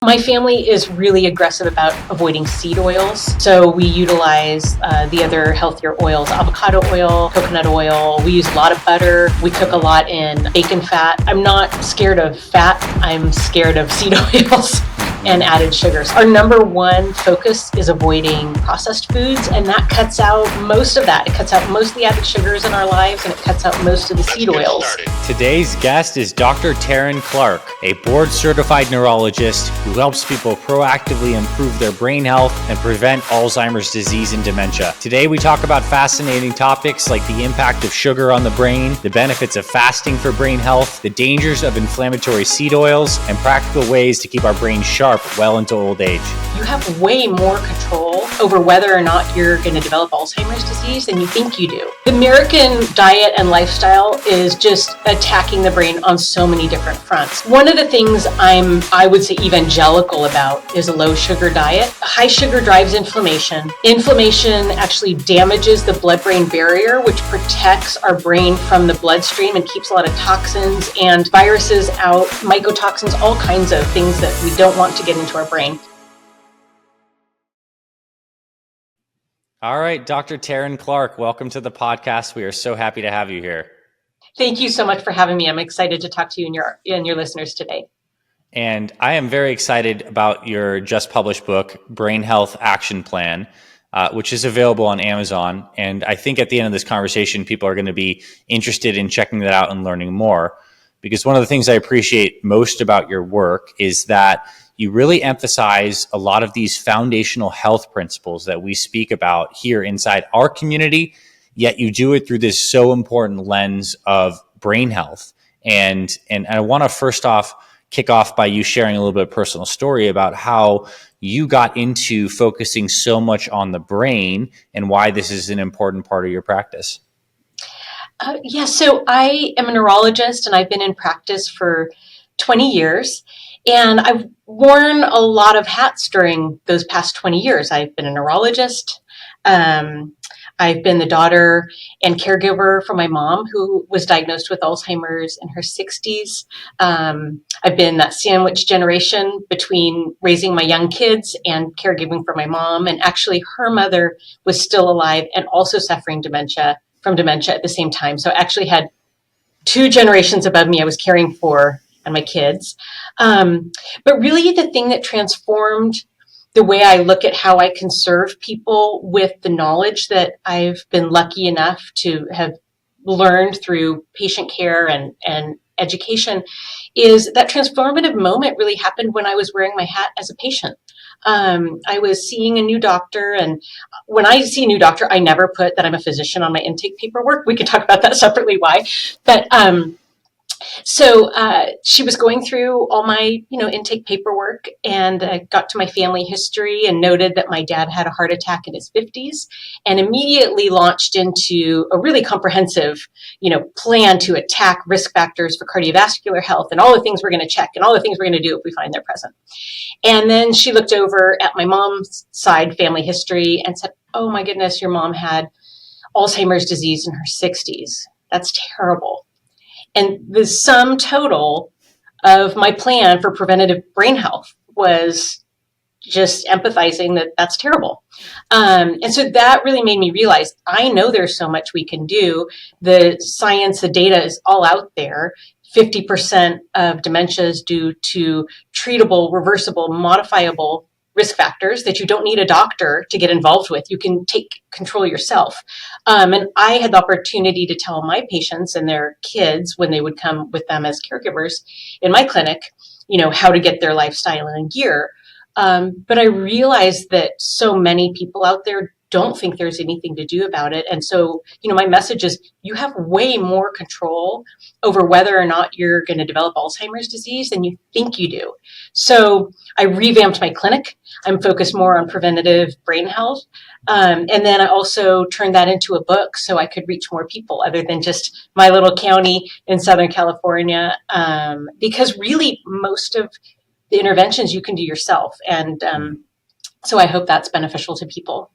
My family is really aggressive about avoiding seed oils. So we utilize the other healthier oils, avocado oil, coconut oil. We use a lot of butter. We cook a lot in bacon fat. I'm not scared of fat. I'm scared of seed oils and added sugars. Our number one focus is avoiding processed foods, and that cuts out most of that. It cuts out most of the added sugars in our lives, and it cuts out most of the seed oils. Today's guest is Dr. Teryn Clarke, a board-certified neurologist who helps people proactively improve their brain health and prevent Alzheimer's disease and dementia. Today, we talk about fascinating topics like the impact of sugar on the brain, the benefits of fasting for brain health, the dangers of inflammatory seed oils, and practical ways to keep our brains sharp well into old age. You have way more control over whether or not you're going to develop Alzheimer's disease than you think you do. The American diet and lifestyle is just attacking the brain on so many different fronts. One of the things I would say evangelical about is a low sugar diet. High sugar drives inflammation. Inflammation actually damages the blood-brain barrier, which protects our brain from the bloodstream and keeps a lot of toxins and viruses out, mycotoxins, all kinds of things that we don't want to get into our brain. All right, Dr. Teryn Clarke, welcome to the podcast. We are so happy to have you here. Thank you so much for having me. I'm excited to talk to you and your listeners today. And I am very excited about your just published book, Brain Health Action Plan, which is available on Amazon. And I think at the end of this conversation, people are going to be interested in checking that out and learning more. Because one of the things I appreciate most about your work is that you really emphasize a lot of these foundational health principles that we speak about here inside our community, yet you do it through this so important lens of brain health. And I want to first off kick off by you sharing a little bit of personal story about how you got into focusing so much on the brain and why this is an important part of your practice. So I am a neurologist and I've been in practice for 20 years. And I've worn a lot of hats during those past 20 years. I've been a neurologist. I've been the daughter and caregiver for my mom, who was diagnosed with Alzheimer's in her 60s. I've been that sandwich generation between raising my young kids and caregiving for my mom. And actually, her mother was still alive and also suffering from dementia at the same time. So I actually had two generations above me I was caring for and my kids. But really the thing that transformed the way I look at how I can serve people with the knowledge that I've been lucky enough to have learned through patient care and education is that transformative moment really happened when I was wearing my hat as a patient. I was seeing a new doctor, and when I see a new doctor, I never put that I'm a physician on my intake paperwork. We can talk about that separately, why. But So she was going through all my, intake paperwork, and got to my family history and noted that my dad had a heart attack in his 50s, and immediately launched into a really comprehensive, plan to attack risk factors for cardiovascular health and all the things we're going to check and all the things we're going to do if we find they're present. And then she looked over at my mom's side family history and said, "Oh my goodness, your mom had Alzheimer's disease in her 60s. That's terrible." And the sum total of my plan for preventative brain health was just empathizing that that's terrible. And so that really made me realize, I know there's so much we can do. The science, the data is all out there. 50% of dementia is due to treatable, reversible, modifiable risk factors that you don't need a doctor to get involved with. You can take control yourself. And I had the opportunity to tell my patients and their kids when they would come with them as caregivers in my clinic, how to get their lifestyle in gear. But I realized that so many people out there don't think there's anything to do about it. And so, my message is you have way more control over whether or not you're going to develop Alzheimer's disease than you think you do. So I revamped my clinic. I'm focused more on preventative brain health. And then I also turned that into a book so I could reach more people other than just my little county in Southern California. Because really most of the interventions you can do yourself. And so I hope that's beneficial to people.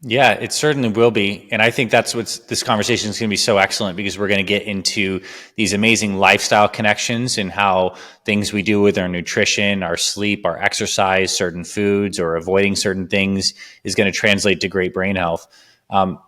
Yeah, it certainly will be. And I think that's what's this conversation is going to be so excellent because we're going to get into these amazing lifestyle connections and how things we do with our nutrition, our sleep, our exercise, certain foods, or avoiding certain things is going to translate to great brain health. Um,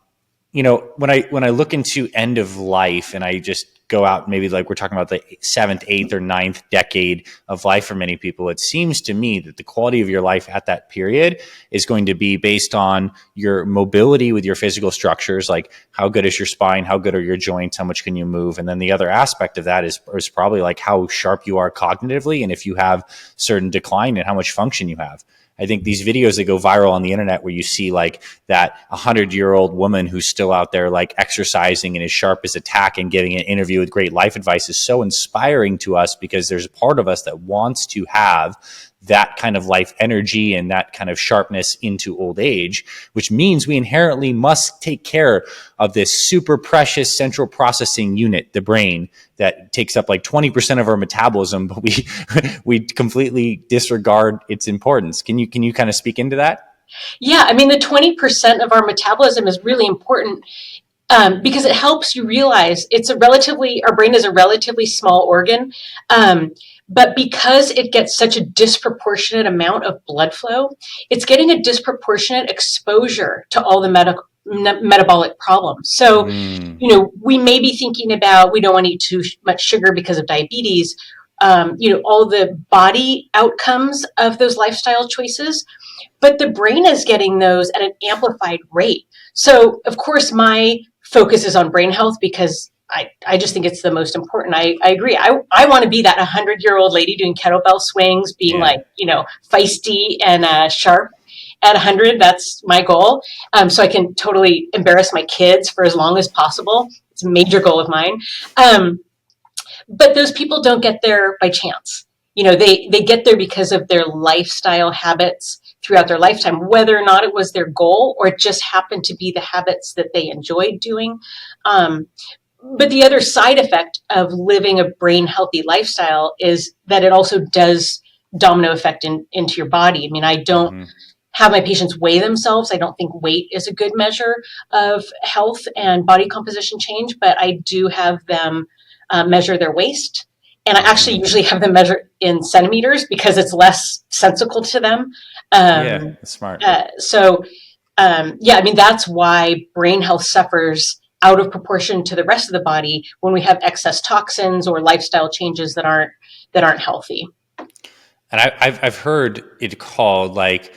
when I look into end of life and I just go out, maybe like we're talking about the seventh, eighth, or ninth decade of life for many people, it seems to me that the quality of your life at that period is going to be based on your mobility with your physical structures, like how good is your spine, how good are your joints, how much can you move, and then the other aspect of that is probably like how sharp you are cognitively, and if you have certain decline and how much function you have. I think these videos that go viral on the internet where you see like that 100-year-old woman who's still out there like exercising and as sharp as a tack and giving an interview with great life advice is so inspiring to us because there's a part of us that wants to have that kind of life energy and that kind of sharpness into old age, which means we inherently must take care of this super precious central processing unit, the brain, that takes up like 20% of our metabolism, but we completely disregard its importance. Can you kind of speak into that? Yeah, I mean, the 20% of our metabolism is really important because it helps you realize our brain is a relatively small organ. But because it gets such a disproportionate amount of blood flow, it's getting a disproportionate exposure to all the metabolic problems. So, Mm, we may be thinking about we don't want to eat too much sugar because of diabetes. All the body outcomes of those lifestyle choices, but the brain is getting those at an amplified rate. So, of course, my focus is on brain health because I just think it's the most important. I agree. I want to be that 100-year-old lady doing kettlebell swings, being yeah. like, feisty and sharp at 100. That's my goal. So I can totally embarrass my kids for as long as possible. It's a major goal of mine. But those people don't get there by chance. They get there because of their lifestyle habits throughout their lifetime, whether or not it was their goal or it just happened to be the habits that they enjoyed doing. Um, but the other side effect of living a brain healthy lifestyle is that it also does domino effect into your body. I mean, I don't Hmm. have my patients weigh themselves. I don't think weight is a good measure of health and body composition change, but I do have them measure their waist. And I actually Hmm. usually have them measure in centimeters because it's less sensical to them. Yeah, Um, that's smart. yeah, I mean, that's why brain health suffers out of proportion to the rest of the body when we have excess toxins or lifestyle changes that aren't healthy. And I've heard it called like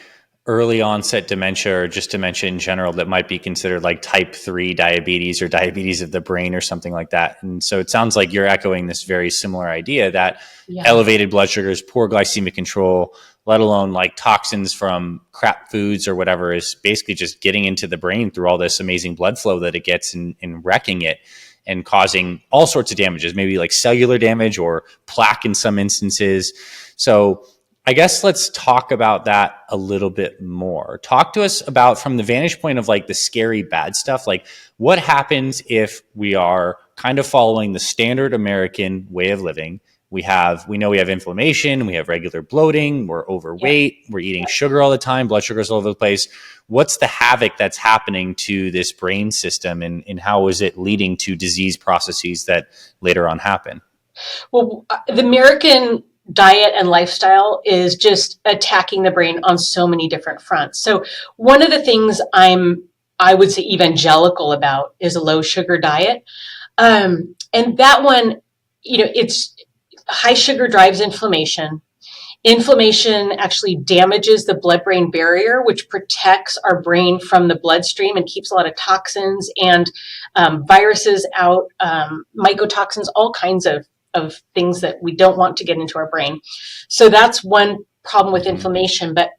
early onset dementia or just dementia in general that might be considered like type 3 diabetes or diabetes of the brain or something like that. And so it sounds like you're echoing this very similar idea that Yeah. elevated blood sugars, poor glycemic control, let alone like toxins from crap foods or whatever is basically just getting into the brain through all this amazing blood flow that it gets and wrecking it and causing all sorts of damages, maybe like cellular damage or plaque in some instances. So I guess let's talk about that a little bit more. Talk to us about from the vantage point of like the scary bad stuff, like what happens if we are kind of following the standard American way of living. We know we have inflammation, we have regular bloating, we're Yep. overweight, we're eating sugar all the time, blood sugar's all over the place. What's the havoc that's happening to this brain system and how is it leading to disease processes that later on happen? Well, the American diet and lifestyle is just attacking the brain on so many different fronts. So one of the things I would say evangelical about is a low sugar diet. And that one, it's high sugar drives inflammation. Inflammation actually damages the blood brain barrier, which protects our brain from the bloodstream and keeps a lot of toxins and viruses out, mycotoxins, all kinds of things that we don't want to get into our brain. So that's one problem with Mm-hmm. inflammation. But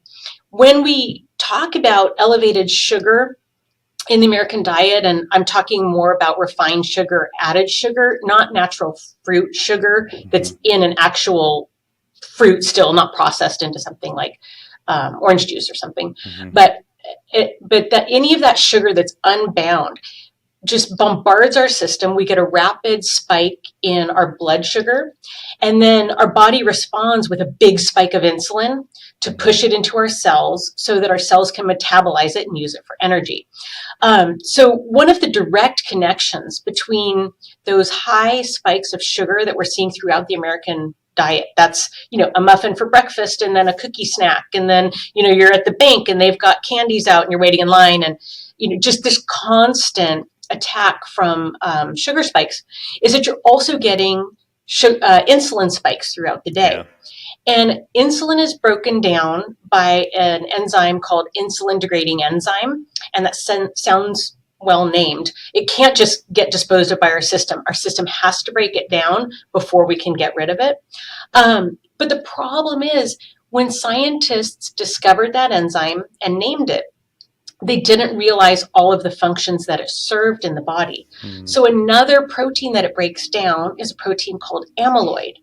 when we talk about elevated sugar in the American diet, and I'm talking more about refined sugar, added sugar, not natural fruit sugar Mm-hmm. that's in an actual fruit still, not processed into something like orange juice or something. Mm-hmm. But but that any of that sugar that's unbound, just bombards our system. We get a rapid spike in our blood sugar, and then our body responds with a big spike of insulin to push it into our cells so that our cells can metabolize it and use it for energy. So one of the direct connections between those high spikes of sugar that we're seeing throughout the American diet, that's, a muffin for breakfast and then a cookie snack. And then, you're at the bank and they've got candies out and you're waiting in line, and, just this constant attack from sugar spikes, is that you're also getting insulin spikes throughout the day. Yeah. And insulin is broken down by an enzyme called insulin degrading enzyme. And that sounds well named. It can't just get disposed of by our system. Our system has to break it down before we can get rid of it. But the problem is, when scientists discovered that enzyme and named it, they didn't realize all of the functions that it served in the body. So another protein that it breaks down is a protein called amyloid.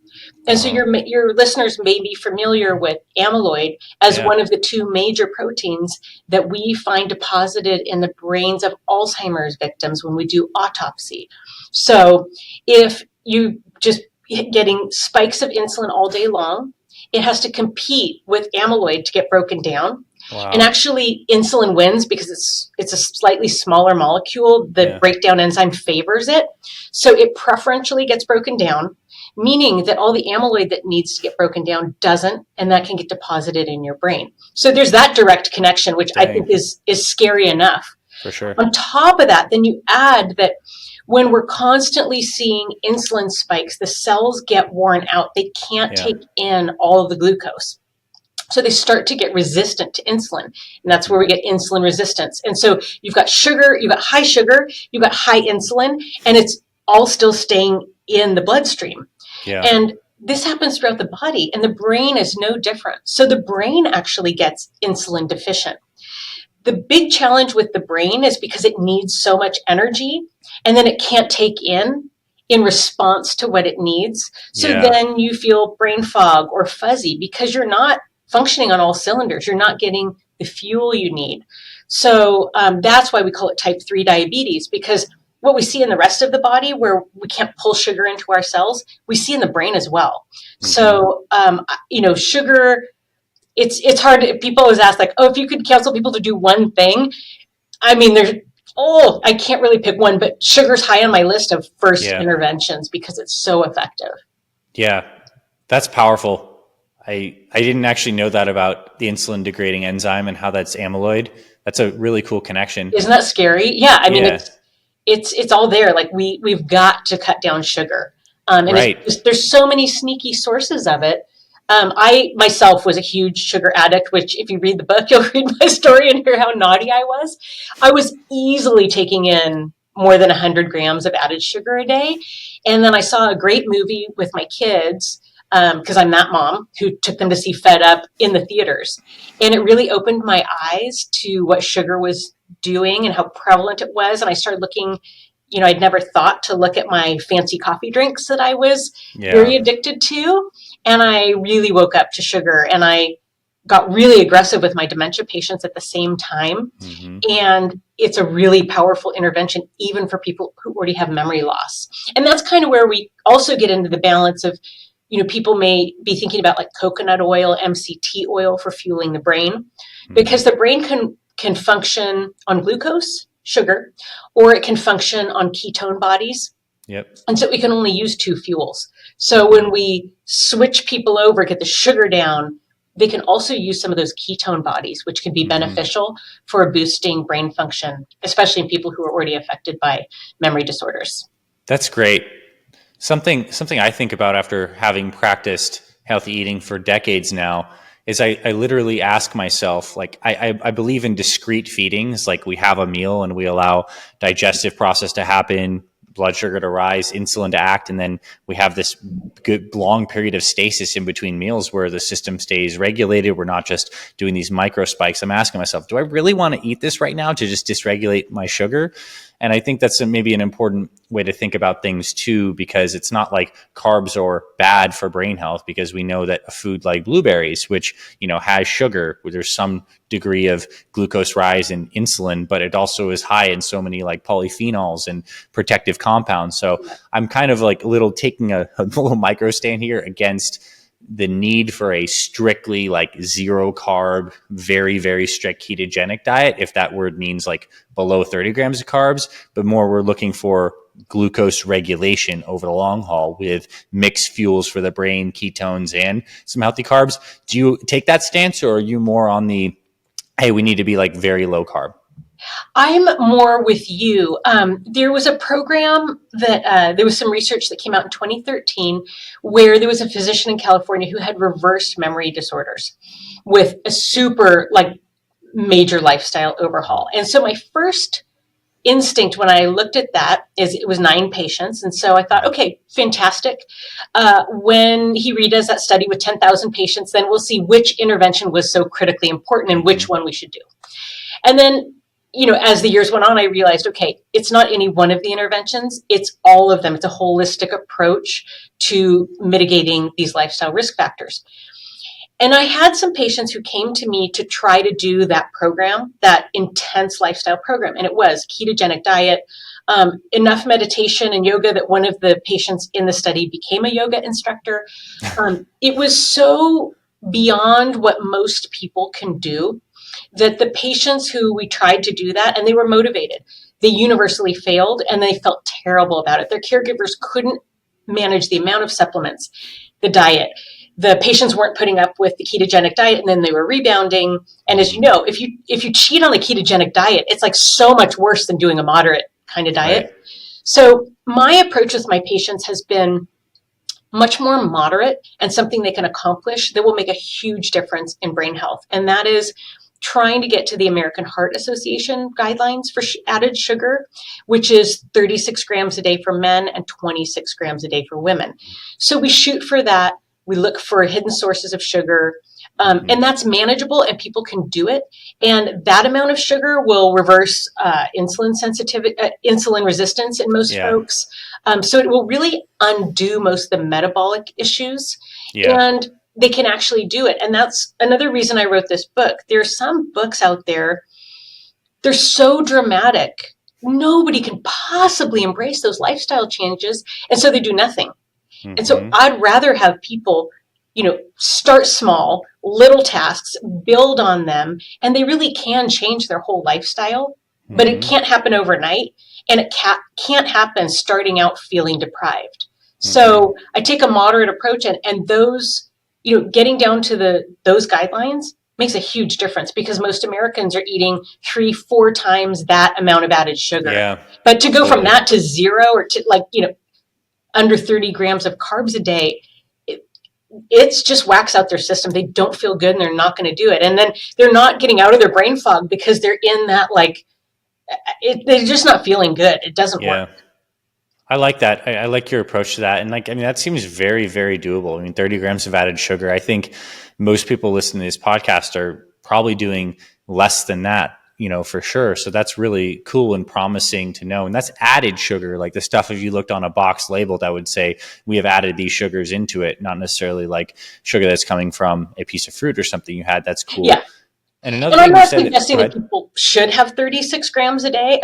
And so your listeners may be familiar with amyloid as one of the two major proteins that we find deposited in the brains of Alzheimer's victims when we do autopsy. So if you just getting spikes of insulin all day long, it has to compete with amyloid to get broken down. Wow. And actually, insulin wins because it's a slightly smaller molecule. The breakdown enzyme favors it. So it preferentially gets broken down, meaning that all the amyloid that needs to get broken down doesn't, and that can get deposited in your brain. So there's that direct connection, which I think is scary enough. For sure. On top of that, then you add that when we're constantly seeing insulin spikes, the cells get worn out. They can't take in all of the glucose. So they start to get resistant to insulin, and that's where we get insulin resistance. And so you've got sugar, you've got high insulin, and it's all still staying in the bloodstream. Yeah. And this happens throughout the body, and the brain is no different. So the brain actually gets insulin deficient. The big challenge with the brain is because it needs so much energy, and then it can't take in response to what it needs. So then you feel brain fog or fuzzy because you're not functioning on all cylinders. You're not getting the fuel you need. So that's why we call it type 3 diabetes, because what we see in the rest of the body where we can't pull sugar into our cells, we see in the brain as well. So, sugar, it's hard. People always ask, like, if you could counsel people to do one thing, I mean, I can't really pick one, but sugar's high on my list of first interventions because it's so effective. Yeah, that's powerful. I didn't actually know that about the insulin degrading enzyme and how that's amyloid. That's a really cool connection. Isn't that scary? Yeah, I mean, it's all there. Like we've got to cut down sugar. And there's so many sneaky sources of it. I myself was a huge sugar addict, which if you read the book, you'll read my story and hear how naughty I was. I was easily taking in more than 100 grams of added sugar a day. And then I saw a great movie with my kids, because I'm that mom who took them to see Fed Up in the theaters. And it really opened my eyes to what sugar was doing and how prevalent it was. And I started looking, I'd never thought to look at my fancy coffee drinks that I was very addicted to. And I really woke up to sugar, and I got really aggressive with my dementia patients at the same time. And it's a really powerful intervention, even for people who already have memory loss. And that's kind of where we also get into the balance of, people may be thinking about like coconut oil, MCT oil for fueling the brain, because the brain can function on glucose, sugar, or it can function on ketone bodies. And so we can only use two fuels. So when we switch people over, get the sugar down, they can also use some of those ketone bodies, which can be beneficial for boosting brain function, especially in people who are already affected by memory disorders. That's great. Something I think about after having practiced healthy eating for decades now is I literally ask myself, like, I believe in discrete feedings, like we have a meal and we allow digestive process to happen, blood sugar to rise, insulin to act, and then we have this good long period of stasis in between meals where the system stays regulated. We're not just doing these micro spikes. I'm asking myself, do I really want to eat this right now to just dysregulate my sugar? And I think that's maybe an important way to think about things too, because it's not like carbs are bad for brain health, because we know that a food like blueberries, which, has sugar, where there's some degree of glucose rise in insulin, but it also is high in so many like polyphenols and protective compounds. So I'm kind of like taking a little micro stand here against the need for a strictly like zero carb, very, very strict ketogenic diet, if that word means like below 30 grams of carbs, but more we're looking for glucose regulation over the long haul with mixed fuels for the brain, ketones, and some healthy carbs. Do you take that stance, or are you more on the, hey, we need to be like very low carb? I'm more with you. There was a program that there was some research that came out in 2013 where there was a physician in California who had reversed memory disorders with a super like major lifestyle overhaul. And so my first instinct when I looked at that is it was 9 patients. And so I thought, okay, fantastic. When he redoes that study with 10,000 patients, then we'll see which intervention was so critically important and which one we should do. And then as the years went on, I realized, okay, it's not any one of the interventions, it's all of them. It's a holistic approach to mitigating these lifestyle risk factors. And I had some patients who came to me to try to do that program, that intense lifestyle program. And it was ketogenic diet, enough meditation and yoga that one of the patients in the study became a yoga instructor. It was so beyond what most people can do that the patients who we tried to do that, and they were motivated, they universally failed and they felt terrible about it. Their caregivers couldn't manage the amount of supplements, the diet. The patients weren't putting up with the ketogenic diet, and then they were rebounding. And as you know, if you cheat on the ketogenic diet, it's like so much worse than doing a moderate kind of diet. Right. So my approach with my patients has been much more moderate and something they can accomplish that will make a huge difference in brain health. And that is trying to get to the American Heart Association guidelines for added sugar, which is 36 grams a day for men and 26 grams a day for women. So we shoot for that. We look for hidden sources of sugar, and that's manageable and people can do it. And that amount of sugar will reverse insulin sensitivity, insulin resistance in most folks. So it will really undo most of the metabolic issues. And they can actually do it. And that's another reason I wrote this book. There are some books out there, they're so dramatic. Nobody can possibly embrace those lifestyle changes. And so they do nothing. And so I'd rather have people, start small, little tasks, build on them, and they really can change their whole lifestyle, but it can't happen overnight. And it can't happen starting out feeling deprived. So I take a moderate approach, and those, getting down to those guidelines makes a huge difference, because most Americans are eating 3-4 times that amount of added sugar. Yeah, but to go from that to zero, or to under 30 grams of carbs a day, it's just whacks out their system. They don't feel good and they're not going to do it. And then they're not getting out of their brain fog because they're in that, they're just not feeling good. It doesn't work. I like that. I like your approach to that. And that seems very, very doable. 30 grams of added sugar. I think most people listening to this podcast are probably doing less than that, for sure. So that's really cool and promising to know. And that's added sugar, like the stuff, if you looked on a box label that would say we have added these sugars into it, not necessarily like sugar that's coming from a piece of fruit or something you had. That's cool. Yeah. And I'm not suggesting that people should have 36 grams a day.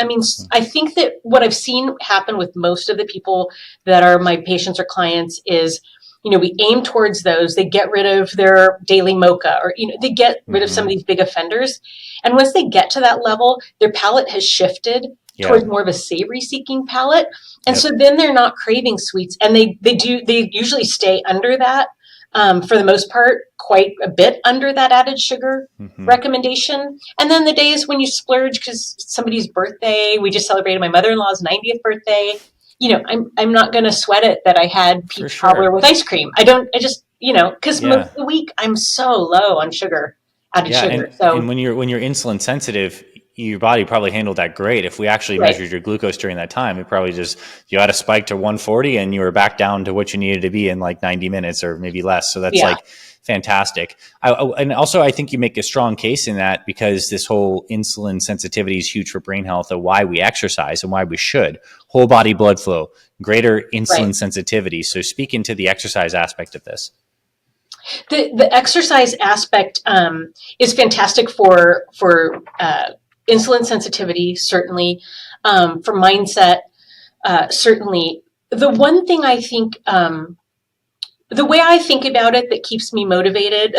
I think that what I've seen happen with most of the people that are my patients or clients is, we aim towards those. They get rid of their daily mocha, or, they get rid of some of these big offenders. And once they get to that level, their palate has shifted towards more of a savory seeking palate. And so then they're not craving sweets, and they usually stay under that. For the most part, quite a bit under that added sugar recommendation. And then the days when you splurge because somebody's birthday, we just celebrated my mother-in-law's 90th birthday. I'm not going to sweat it that I had peach cobbler with ice cream. Because most of the week I'm so low on sugar, added sugar. And when you're insulin sensitive, your body probably handled that great. If we actually measured your glucose during that time, it probably just, you had a spike to 140 and you were back down to what you needed to be in like 90 minutes or maybe less. So that's fantastic. And also, I think you make a strong case in that, because this whole insulin sensitivity is huge for brain health, and why we exercise and why we should. Whole body blood flow, greater Right. insulin sensitivity. So speak into the exercise aspect of this. The exercise aspect is fantastic for insulin sensitivity, certainly, for mindset, certainly. The one thing I think, the way I think about it that keeps me motivated,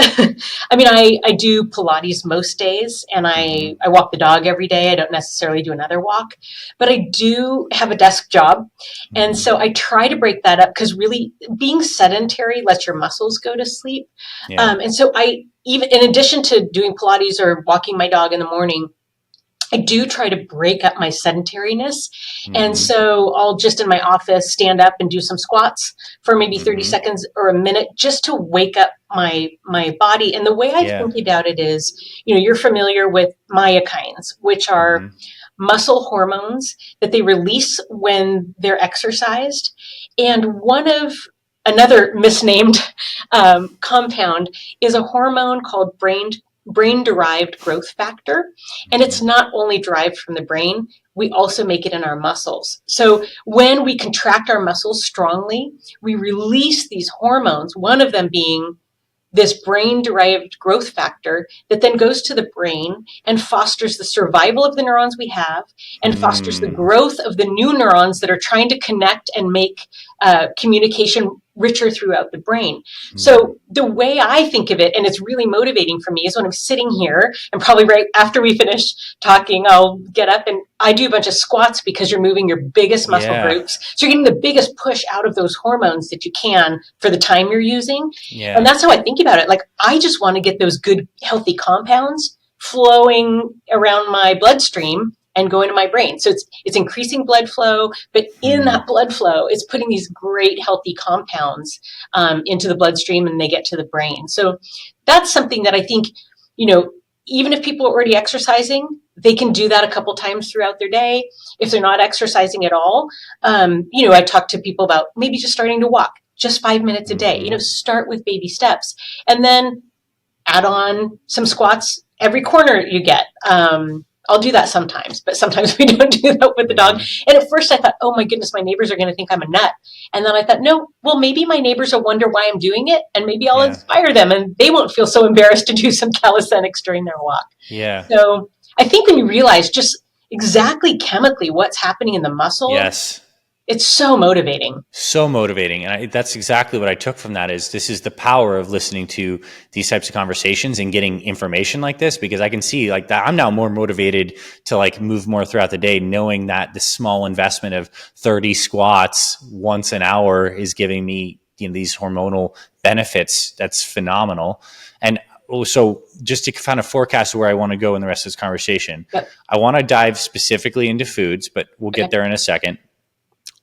I mean, I do Pilates most days, and Mm-hmm. I walk the dog every day. I don't necessarily do another walk, but I do have a desk job. And Mm-hmm. so I try to break that up, because really being sedentary lets your muscles go to sleep. Yeah. And so I, even in addition to doing Pilates or walking my dog in the morning, I do try to break up my sedentariness. And Mm-hmm. so I'll just in my office stand up and do some squats for maybe 30 Mm-hmm. seconds or a minute, just to wake up my body. And the way I Yeah. think about it is, you're familiar with myokines, which are Mm-hmm. muscle hormones that they release when they're exercised. And one of another misnamed compound is a hormone called brain derived growth factor. And Mm-hmm. it's not only derived from the brain, we also make it in our muscles. So when we contract our muscles strongly, we release these hormones, one of them being this brain derived growth factor that then goes to the brain and fosters the survival of the neurons we have, and fosters the Mm. growth of the new neurons that are trying to connect and make communication richer throughout the brain. Mm. So the way I think of it, and it's really motivating for me, is when I'm sitting here, and probably right after we finish talking, I'll get up and I do a bunch of squats, because you're moving your biggest muscle Yeah. groups. So you're getting the biggest push out of those hormones that you can for the time you're using. And Yeah. that's how I think about it. Like, I just want to get those good, healthy compounds flowing around my bloodstream and going to my brain. So it's increasing blood flow, but in Mm. that blood flow, it's putting these great, healthy compounds into the bloodstream, and they get to the brain. So that's something that I think, you know, even if people are already exercising, they can do that a couple times throughout their day. If they're not exercising at all, I talk to people about maybe just starting to walk just 5 minutes a day. Mm-hmm. Start with baby steps, and then add on some squats every corner you get. I'll do that sometimes, but sometimes we don't do that with the dog. Mm-hmm. And at first I thought, oh my goodness, my neighbors are going to think I'm a nut. And then I thought, no, well, maybe my neighbors will wonder why I'm doing it, and maybe I'll Yeah. inspire them, and they won't feel so embarrassed to do some calisthenics during their walk. Yeah. So I think when you realize just exactly chemically what's happening in the muscle, Yes. it's so motivating. So motivating. And that's exactly what I took from that. Is this is the power of listening to these types of conversations and getting information like this, because I can see like that I'm now more motivated to like move more throughout the day, knowing that the small investment of 30 squats once an hour is giving me, these hormonal benefits. That's phenomenal. And so just to kind of forecast where I want to go in the rest of this conversation, Yep. I want to dive specifically into foods, but we'll get Okay. there in a second.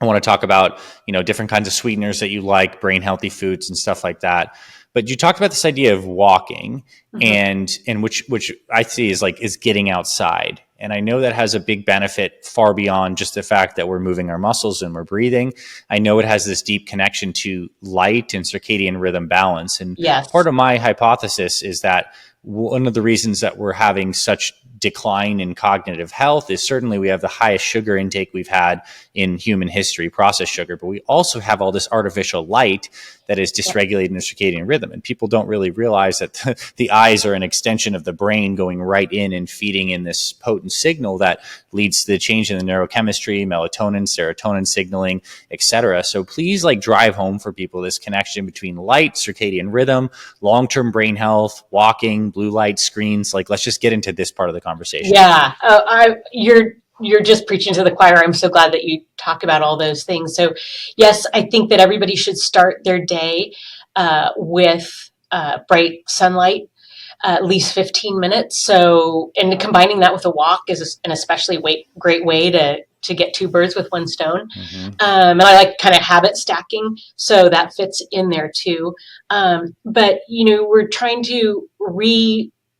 I want to talk about, different kinds of sweeteners that you like, brain healthy foods and stuff like that. But you talked about this idea of walking, Mm-hmm. and which I see is getting outside. And I know that has a big benefit far beyond just the fact that we're moving our muscles and we're breathing. I know it has this deep connection to light and circadian rhythm balance. And part Yes. of my hypothesis is that one of the reasons that we're having such decline in cognitive health is certainly we have the highest sugar intake we've had in human history, processed sugar, but we also have all this artificial light that is dysregulating the circadian rhythm. And people don't really realize that the eyes are an extension of the brain going right in and feeding in this potent signal that leads to the change in the neurochemistry, melatonin, serotonin signaling, etc. So please drive home for people this connection between light, circadian rhythm, long-term brain health, walking, blue light screens. Let's just get into this part of the conversation. Yeah. You're just preaching to the choir. I'm so glad that you talk about all those things. So, yes, I think that everybody should start their day with bright sunlight, at least 15 minutes. So, and combining that with a walk is an especially great way to get two birds with one stone. Mm-hmm. And I like kind of habit stacking, so that fits in there too. But we're trying to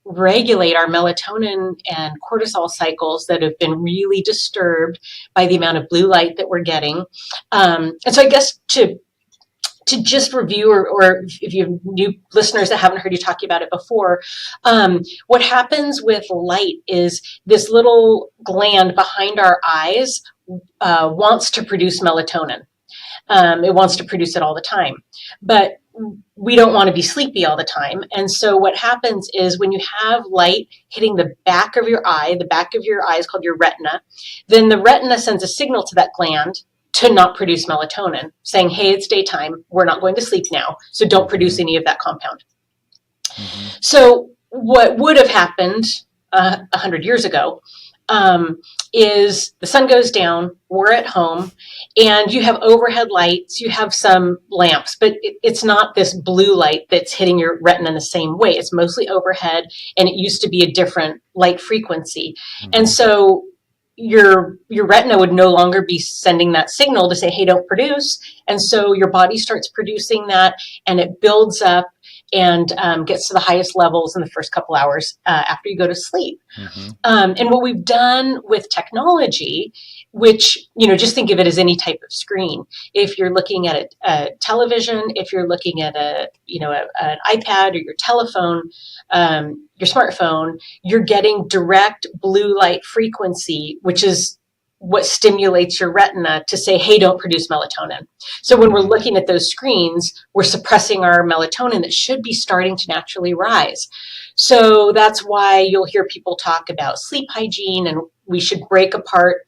regulate our melatonin and cortisol cycles that have been really disturbed by the amount of blue light that we're getting. And so I guess to to just review, or if you have new listeners that haven't heard you talk about it before, what happens with light is this little gland behind our eyes wants to produce melatonin. It wants to produce it all the time, but we don't want to be sleepy all the time. And so what happens is when you have light hitting the back of your eye, the back of your eye is called your retina, then the retina sends a signal to that gland to not produce melatonin, saying, hey, it's daytime, we're not going to sleep now, so don't produce any of that compound. So what would have happened 100 years ago is the sun goes down, we're at home, and you have overhead lights, you have some lamps, but it's not this blue light that's hitting your retina in the same way. It's mostly overhead, and it used to be a different light frequency. And so your retina would no longer be sending that signal to say, hey, don't produce. And so your body starts producing that, and it builds up and gets to the highest levels in the first couple hours after you go to sleep. And what we've done with technology, which, just think of it as any type of screen. If you're looking at a television, if you're looking at an iPad or your telephone, your smartphone, you're getting direct blue light frequency, which is what stimulates your retina to say, hey, don't produce melatonin. So when we're looking at those screens, we're suppressing our melatonin that should be starting to naturally rise. So that's why you'll hear people talk about sleep hygiene, and we should break apart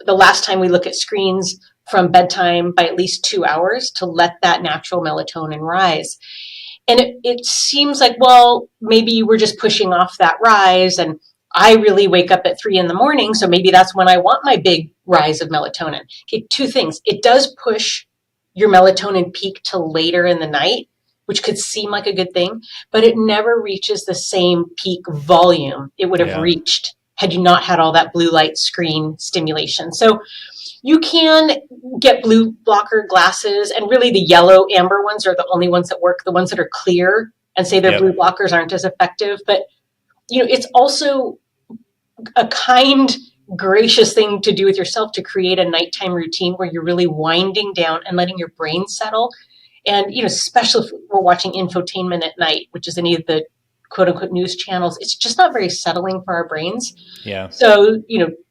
the last time we look at screens from bedtime by at least 2 hours to let that natural melatonin rise. And it seems like, well, maybe we're just pushing off that rise, and I really wake up at 3 a.m, so maybe that's when I want my big rise of melatonin. Okay, two things. It does push your melatonin peak to later in the night, which could seem like a good thing, but it never reaches the same peak volume it would have reached had you not had all that blue light screen stimulation. So you can get blue blocker glasses, and really the yellow amber ones are the only ones that work. The ones that are clear and say they're blue blockers aren't as effective. But it's also a kind, gracious thing to do with yourself to create a nighttime routine where you're really winding down and letting your brain settle. And especially if we're watching infotainment at night, which is any of the quote unquote news channels, it's just not very settling for our brains. So,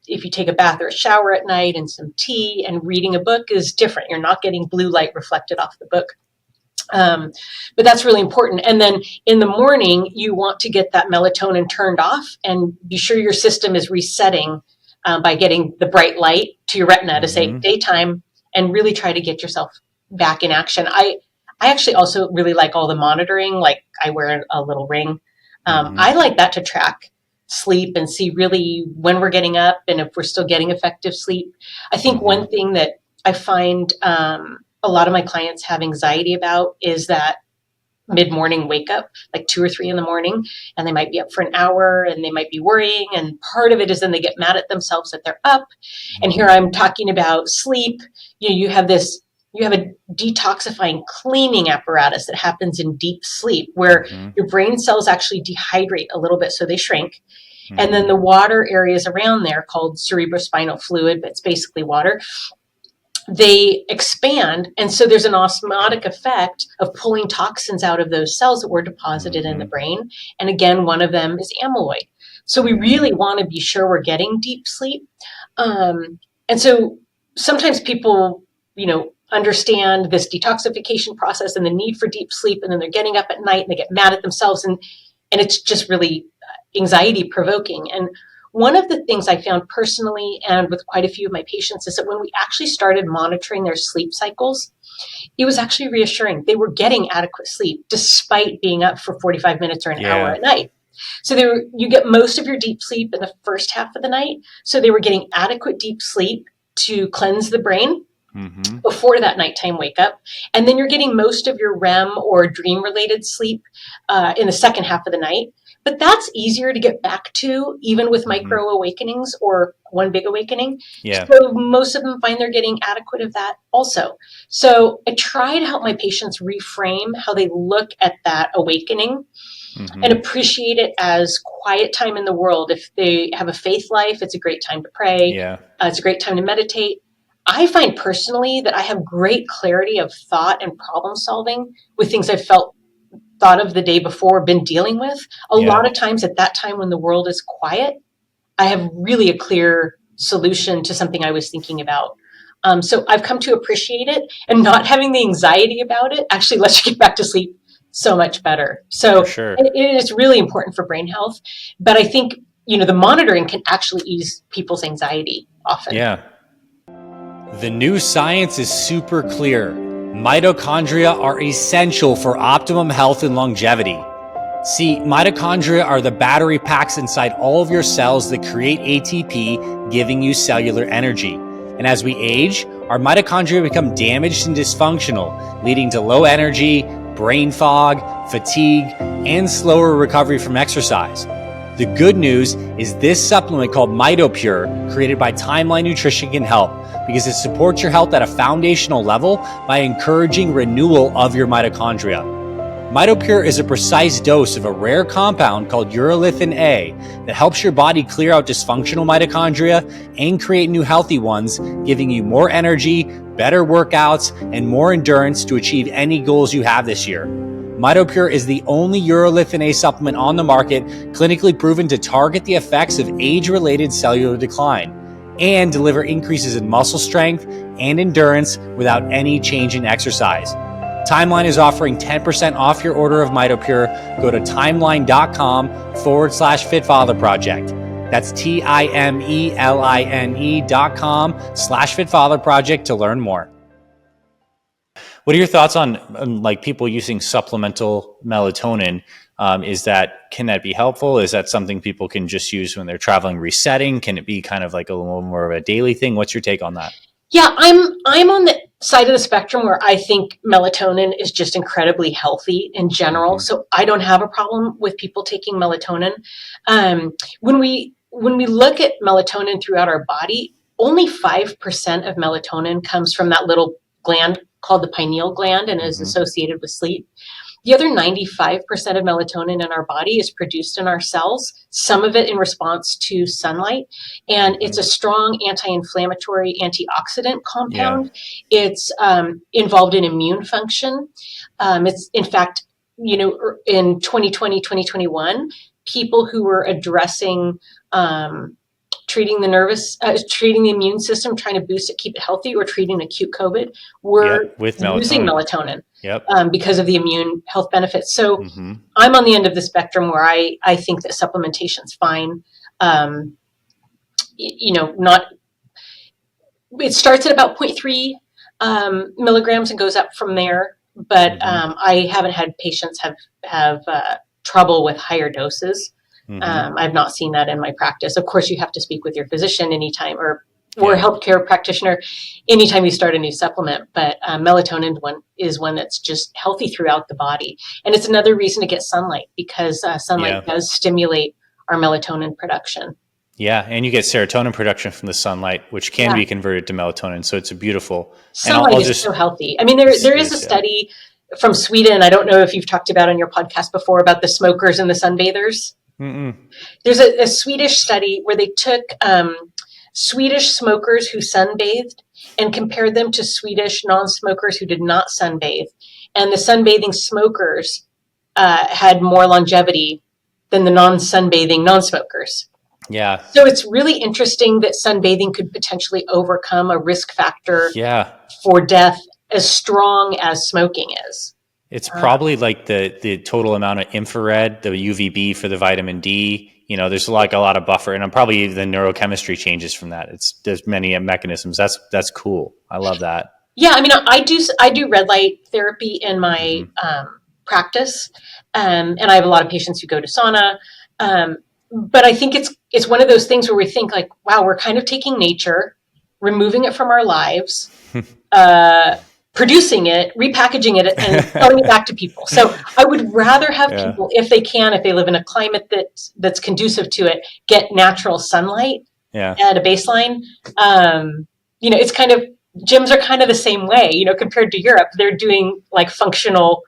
if you take a bath or a shower at night and some tea and reading a book is different. You're not getting blue light reflected off the book. But that's really important. And then in the morning, you want to get that melatonin turned off and be sure your system is resetting by getting the bright light to your retina to say daytime, and really try to get yourself back in action. I actually also really like all the monitoring. Like I wear a little ring. I like that to track sleep and see really when we're getting up and if we're still getting effective sleep. I think one thing that I find a lot of my clients have anxiety about is that mid-morning wake up, like 2 or 3 in the morning, and they might be up for an hour and they might be worrying. And part of it is then they get mad at themselves that they're up. And here I'm talking about sleep. You have a detoxifying cleaning apparatus that happens in deep sleep where your brain cells actually dehydrate a little bit, so they shrink. And then the water areas around there, called cerebrospinal fluid, but it's basically water, they expand. And so there's an osmotic effect of pulling toxins out of those cells that were deposited in the brain. And again, one of them is amyloid. So we really want to be sure we're getting deep sleep. And so sometimes people, understand this detoxification process and the need for deep sleep, and then they're getting up at night and they get mad at themselves, and it's just really anxiety provoking. And one of the things I found personally and with quite a few of my patients is that when we actually started monitoring their sleep cycles, it was actually reassuring. They were getting adequate sleep despite being up for 45 minutes or an hour at night. So you get most of your deep sleep in the first half of the night. So they were getting adequate deep sleep to cleanse the brain before that nighttime wake up. And then you're getting most of your REM or dream related sleep in the second half of the night. But that's easier to get back to, even with micro awakenings or one big awakening. So most of them find they're getting adequate of that also. So I try to help my patients reframe how they look at that awakening and appreciate it as quiet time in the world. If they have a faith life, it's a great time to pray. It's a great time to meditate. I find personally that I have great clarity of thought and problem solving with things I've thought of the day before, been dealing with. A lot Yeah, of times at that time when the world is quiet, I have really a clear solution to something I was thinking about. So I've come to appreciate it, and not having the anxiety about it actually lets you get back to sleep so much better. for So sure. it is really important for brain health. But I think, the monitoring can actually ease people's anxiety often. Yeah. The new science is super clear. Mitochondria are essential for optimum health and longevity. See, mitochondria are the battery packs inside all of your cells that create ATP, giving you cellular energy. And as we age, our mitochondria become damaged and dysfunctional, leading to low energy, brain fog, fatigue, and slower recovery from exercise. The good news is this supplement called MitoPure, created by Timeline Nutrition, can help because it supports your health at a foundational level by encouraging renewal of your mitochondria. MitoPure is a precise dose of a rare compound called urolithin A that helps your body clear out dysfunctional mitochondria and create new healthy ones, giving you more energy, better workouts, and more endurance to achieve any goals you have this year. MitoPure is the only urolithin A supplement on the market clinically proven to target the effects of age-related cellular decline and deliver increases in muscle strength and endurance without any change in exercise. Timeline is offering 10% off your order of MitoPure. Go to timeline.com/FitFatherProject. That's TIMELINE.com/FitFatherProject to learn more. What are your thoughts on like people using supplemental melatonin? Can that be helpful? Is that something people can just use when they're traveling, resetting? Can it be kind of like a little more of a daily thing? What's your take on that? Yeah, I'm on the side of the spectrum where I think melatonin is just incredibly healthy in general. Mm-hmm. So I don't have a problem with people taking melatonin. When we look at melatonin throughout our body, only 5% of melatonin comes from that little gland called the pineal gland and is Mm-hmm. associated with sleep. The other 95% of melatonin in our body is produced in our cells, some of it in response to sunlight. And Mm-hmm. it's a strong anti-inflammatory antioxidant Yeah. compound. It's involved in immune function. It's, in fact, in 2020, 2021, people who were addressing treating the immune system, trying to boost it, keep it healthy, or treating acute COVID, were Yep. With using melatonin. melatonin Yep. because of the immune health benefits. So Mm-hmm. I'm on the end of the spectrum where I think that supplementation's fine. Um, Not it starts at about 0.3 milligrams and goes up from there. But Mm-hmm. I haven't had patients have trouble with higher doses. Mm-hmm. I've not seen that in my practice. Of course, you have to speak with your physician anytime, or a Yeah. healthcare practitioner anytime you start a new supplement. But melatonin is one that's just healthy throughout the body, and it's another reason to get sunlight because sunlight Yeah. does stimulate our melatonin production. Yeah. And you get serotonin production from the sunlight, which can Yeah, be converted to melatonin. So it's a beautiful. And sunlight I'll is just so healthy. I mean, there it is a is, yeah. study from Sweden. I don't know if you've talked about on your podcast before about the smokers and the sunbathers. Mm-mm. There's a Swedish study where they took Swedish smokers who sunbathed and compared them to Swedish non-smokers who did not sunbathe. And the sunbathing smokers had more longevity than the non-sunbathing non-smokers. Yeah. So it's really interesting that sunbathing could potentially overcome a risk factor Yeah. for death as strong as smoking is. It's probably like the total amount of infrared, the UVB for the vitamin D. There's like a lot of buffer, and probably the neurochemistry changes from that. There's many mechanisms. That's cool. I love that. Yeah, I mean, I do red light therapy in my Mm-hmm. practice, and I have a lot of patients who go to sauna. But I think it's one of those things where we think like, wow, we're kind of taking nature, removing it from our lives, uh, producing it, repackaging it, and selling it back to people. So I would rather have Yeah. people, if they live in a climate that's conducive to it, get natural sunlight Yeah. at a baseline. It's kind of gyms are kind of the same way. Compared to Europe, they're doing like functional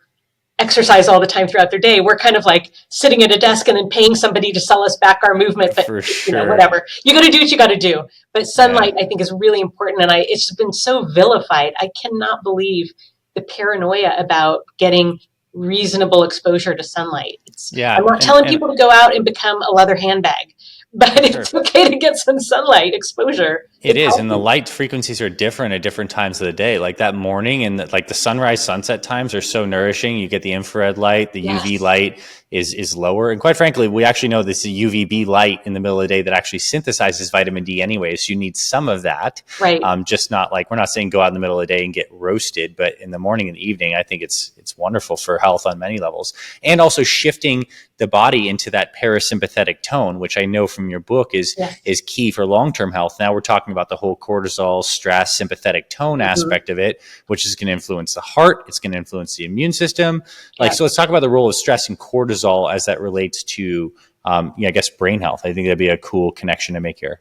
exercise all the time throughout their day. We're kind of like sitting at a desk and then paying somebody to sell us back our movement, but For sure. whatever. You got to do what you got to do. But Yeah. sunlight, I think, is really important, and it's been so vilified. I cannot believe the paranoia about getting reasonable exposure to sunlight. I'm Yeah. not telling people to go out and become a leather handbag, but For sure. it's okay to get some sunlight exposure. It It's is, and the healthy. light frequencies are different at different times of the day. Like that morning and like the sunrise sunset times are so nourishing. You get the infrared light, the UV Yes. light is lower, and quite frankly, we actually know this UVB light in the middle of the day that actually synthesizes vitamin D anyway. So you need some of that, Right. just not like we're not saying go out in the middle of the day and get roasted, but in the morning and the evening, I think it's wonderful for health on many levels, and also shifting the body into that parasympathetic tone, which I know from your book Yes. is key for long-term health. Now we're talking about the whole cortisol, stress, sympathetic tone Mm-hmm. aspect of it, which is going to influence the heart. It's going to influence the immune system. Like, Yeah. so let's talk about the role of stress and cortisol as that relates to, I guess, brain health. I think that'd be a cool connection to make here.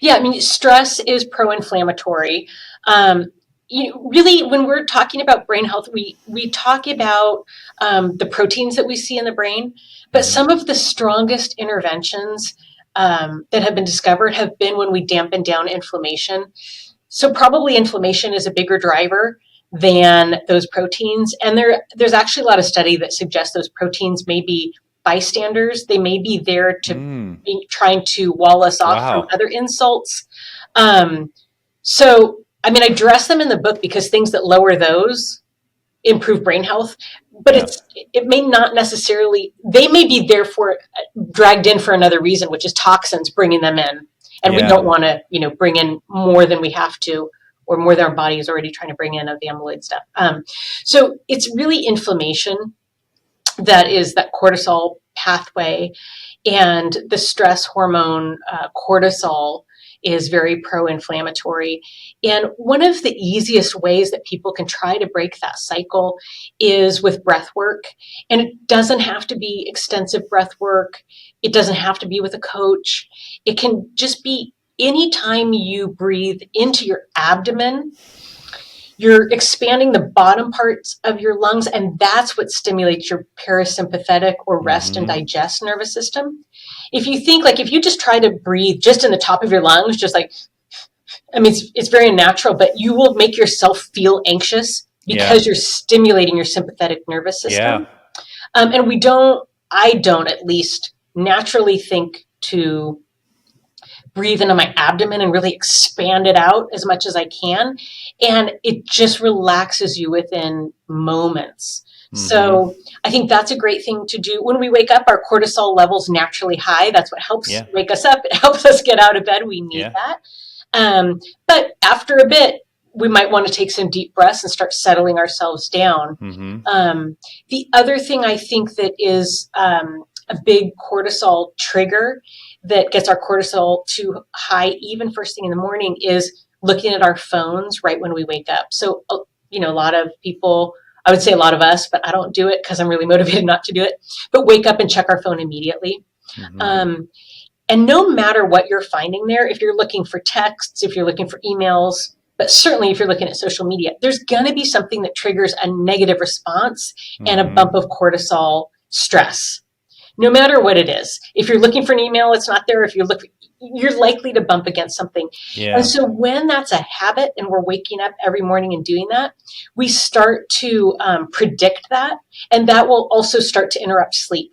Yeah, I mean, stress is pro-inflammatory. Um, really, when we're talking about brain health, we talk about the proteins that we see in the brain, but Mm-hmm. some of the strongest interventions that have been discovered have been when we dampen down inflammation. So probably inflammation is a bigger driver than those proteins, and there's actually a lot of study that suggests those proteins may be bystanders. They may be there to Mm, be trying to wall us off from wow. other insults. Um, so, I mean, I address them in the book because things that lower those improve brain health, but Yeah. it may not necessarily. They may be therefore dragged in for another reason, which is toxins bringing them in, and we Yeah. don't want to, bring in more than we have to, or more than our body is already trying to bring in of the amyloid stuff. So it's really inflammation that is that cortisol pathway, and the stress hormone cortisol is very pro-inflammatory. And one of the easiest ways that people can try to break that cycle is with breath work. And it doesn't have to be extensive breath work. It doesn't have to be with a coach. It can just be anytime you breathe into your abdomen, you're expanding the bottom parts of your lungs, and that's what stimulates your parasympathetic or rest and Mm-hmm. digest nervous system. If you think, like, if you just try to breathe just in the top of your lungs, just like, I mean, it's very unnatural, but you will make yourself feel anxious Yeah. because you're stimulating your sympathetic nervous Yeah. system. And I don't at least naturally think to breathe into my abdomen and really expand it out as much as I can. And it just relaxes you within moments. Mm-hmm. So I think that's a great thing to do. When we wake up, our cortisol levels naturally high. That's what helps Yeah. wake us up. It helps us get out of bed. We need Yeah. that. But after a bit, we might want to take some deep breaths and start settling ourselves down. Mm-hmm. The other thing I think that is a big cortisol trigger that gets our cortisol too high, even first thing in the morning, is looking at our phones right when we wake up. So, a lot of people, I would say a lot of us, but I don't do it because I'm really motivated not to do it, but wake up and check our phone immediately. Mm-hmm. And no matter what you're finding there, if you're looking for texts, if you're looking for emails, but certainly if you're looking at social media, there's going to be something that triggers a negative response and a Mm-hmm. bump of cortisol stress, no matter what it is. If you're looking for an email, it's not there. If you're likely to bump against something. And Yeah. so when that's a habit and we're waking up every morning and doing that, we start to predict that, and that will also start to interrupt sleep.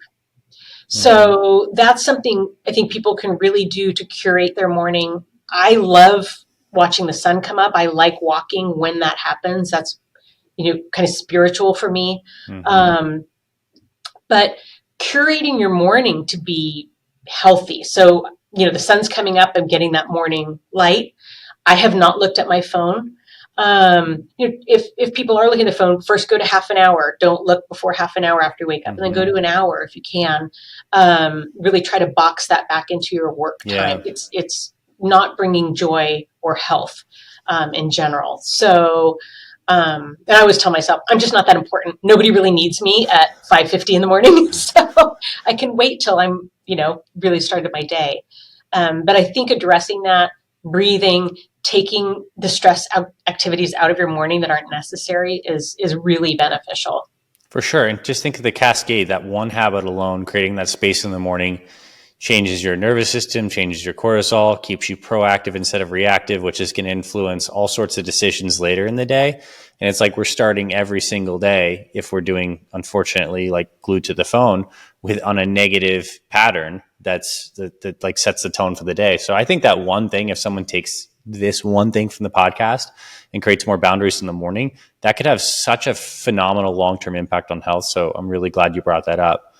Mm-hmm. So that's something I think people can really do to curate their morning. I love watching the sun come up. I like walking when that happens. That's, kind of spiritual for me. Mm-hmm. Um, but curating your morning to be healthy. So, the sun's coming up, I'm getting that morning light. I have not looked at my phone. If people are looking at the phone, first go to half an hour. Don't look before half an hour after you wake up, and then go Mm-hmm. to an hour if you can. Really try to box that back into your work time. Yeah. It's not bringing joy or health in general. So, and I always tell myself, I'm just not that important. Nobody really needs me at 5:50 in the morning, so I can wait till I'm, really started my day. But I think addressing that, breathing, taking the stress activities out of your morning that aren't necessary is really beneficial. For sure. And just think of the cascade, that one habit alone, creating that space in the morning, changes your nervous system, changes your cortisol, keeps you proactive instead of reactive, which is going to influence all sorts of decisions later in the day. And it's like we're starting every single day, if we're doing, unfortunately, like glued to the phone, with on a negative pattern that like sets the tone for the day. So I think that one thing, if someone takes this one thing from the podcast and creates more boundaries in the morning, that could have such a phenomenal long-term impact on health. So I'm really glad you brought that up.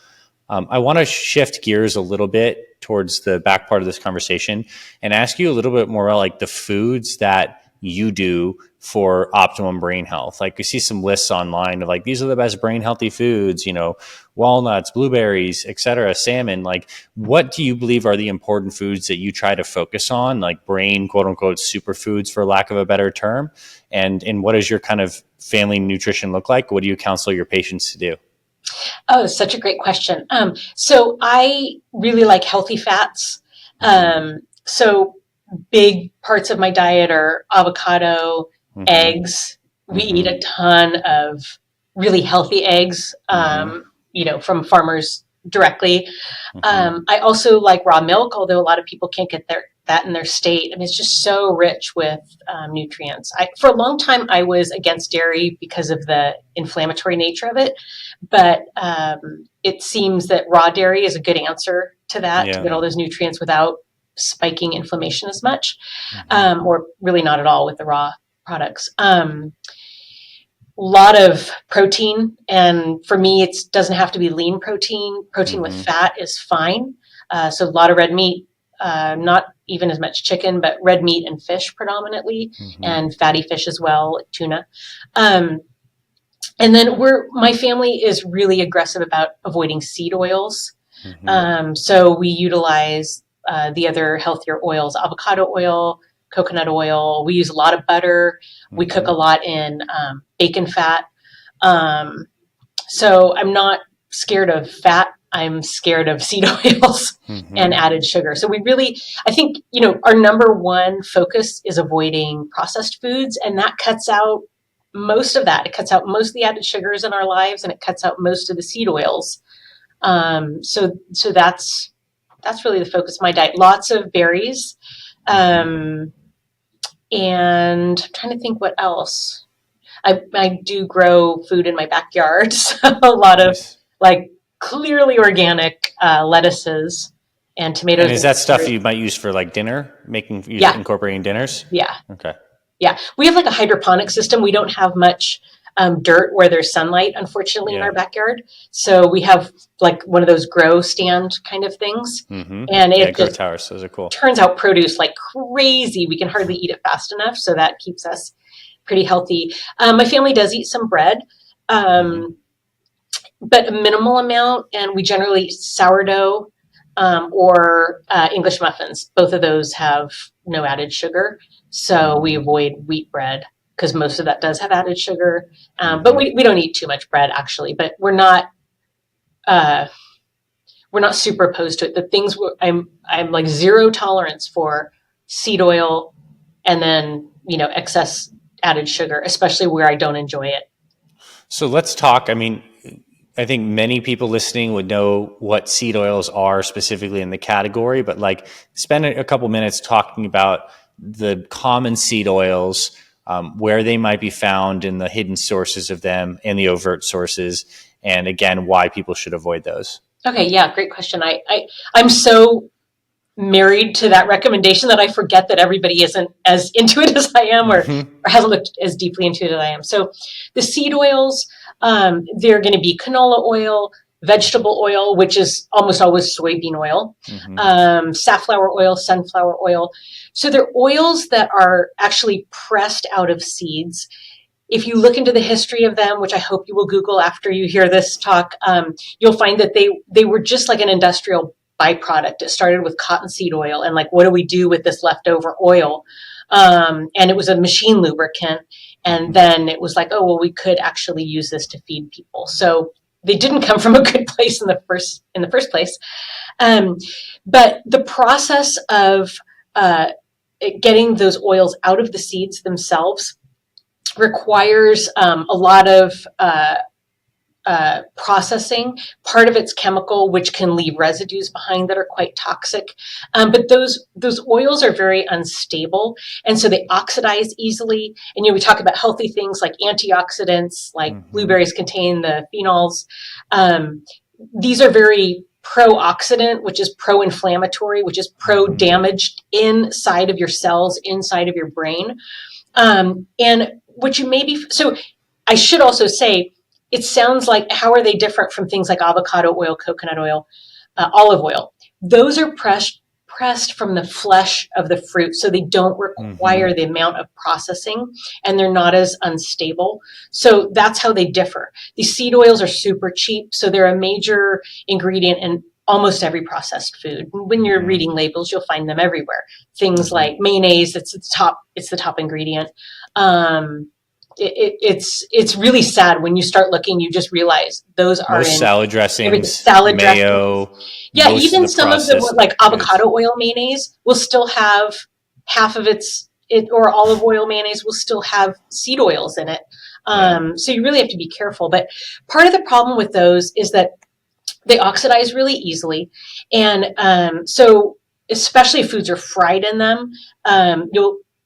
I want to shift gears a little bit towards the back part of this conversation and ask you a little bit more about like the foods that you do for optimum brain health. Like, we see some lists online of like, these are the best brain healthy foods, you know, walnuts, blueberries, etc., salmon. Like, what do you believe are the important foods that you try to focus on, like brain, quote unquote, superfoods, for lack of a better term? And what does your kind of family nutrition look like? What do you counsel your patients to do? Oh, such a great question. So I really like healthy fats. So big parts of my diet are avocado, Mm-hmm. eggs. We eat Mm-hmm. a ton of really healthy eggs, Mm-hmm. from farmers directly. Mm-hmm. I also like raw milk, although a lot of people can't get that in their state. I mean, it's just so rich with nutrients. For a long time, I was against dairy because of the inflammatory nature of it, but it seems that raw dairy is a good answer to that, to Yeah. get all those nutrients without spiking inflammation as much, Mm-hmm. or really not at all with the raw products. Lot of protein, and for me it doesn't have to be lean protein with Mm-hmm. fat is fine. So a lot of red meat, not even as much chicken, but red meat and fish predominantly, Mm-hmm. and fatty fish as well, like tuna. um, and then my family is really aggressive about avoiding seed oils. Mm-hmm. So we utilize the other healthier oils, avocado oil, coconut oil. We use a lot of butter. We cook Mm-hmm. a lot in bacon fat. Um, so I'm not scared of fat. I'm scared of seed oils and Mm-hmm. added sugar. So I think, our number one focus is avoiding processed foods, and that cuts out most of that. It cuts out most of the added sugars in our lives, and it cuts out most of the seed oils. So that's really the focus of my diet. Lots of berries, Mm-hmm. and I'm trying to think what else. I do grow food in my backyard, so a lot of Nice. like clearly organic lettuces and And tomatoes is and that stuff peppers. you might use for like dinner, Yeah, incorporating dinners? yeah, Okay. yeah. We have like a hydroponic system. We don't have much dirt where there's sunlight, unfortunately, in Yeah. our backyard. So we have like one of those grow stand kind of things, Mm-hmm. and Yeah, it grow just towers. Those are cool. turns out produce like crazy. We can hardly eat it fast enough, so that keeps us pretty healthy. My family does eat some bread, Mm-hmm. but a minimal amount, and we generally eat sourdough, or English muffins. Both of those have no added sugar, so we Mm-hmm. avoid wheat bread because most of that does have added sugar. But Mm-hmm. we don't eat too much bread actually, but uh, we're not super opposed to it. The things I'm like zero tolerance for seed oil, and then excess added sugar, especially where I don't enjoy it. So let's talk. I mean, I think many people listening would know what seed oils are specifically in the category, but like spend a couple minutes talking about the common seed oils, where they might be found in the hidden sources of them and the overt sources, and again, why people should avoid those. Okay, yeah, great question. I'm so married to that recommendation that I forget that everybody isn't as into it as I am, or Mm-hmm. hasn't looked as deeply into it as I am. So the seed oils, they're going to be canola oil, vegetable oil, which is almost always soybean oil, Mm-hmm. safflower oil, sunflower oil. So they're oils that are actually pressed out of seeds. If you look into the history of them, which I hope you will Google after you hear this talk, you'll find that they were just like an industrial byproduct. It started with cottonseed oil, and like, what do we do with this leftover oil? And it was a machine lubricant. And Mm-hmm. then it was like, oh, well, we could actually use this to feed people. So they didn't come from a good place in the first place. Um, but the process of getting those oils out of the seeds themselves requires a lot of processing. Part of it's chemical, which can leave residues behind that are quite toxic. But those oils are very unstable, and so they oxidize easily. And we talk about healthy things like antioxidants, like blueberries contain the phenols. These are very pro-oxidant, which is pro-inflammatory, which is pro-damaged inside of your cells, inside of your brain. And what you may be, so I should also say, it sounds like, how are they different from things like avocado oil, coconut oil, olive oil? Those are pressed from the flesh of the fruit, so they don't require the amount of processing, and they're not as unstable. So that's how they differ. These seed oils are super cheap, so they're a major ingredient in almost every processed food. When you're reading labels, you'll find them everywhere. Things like mayonnaise, it's the top ingredient. It's really sad when you start looking. You just realize those are most in salad dressings, salad mayo. dressings. Yeah, even some of the like avocado foods. oil mayonnaise will still have half of it, or olive oil mayonnaise will still have seed oils in it. So you really have to be careful. But part of the problem with those is that they oxidize really easily, and so especially if foods are fried in them,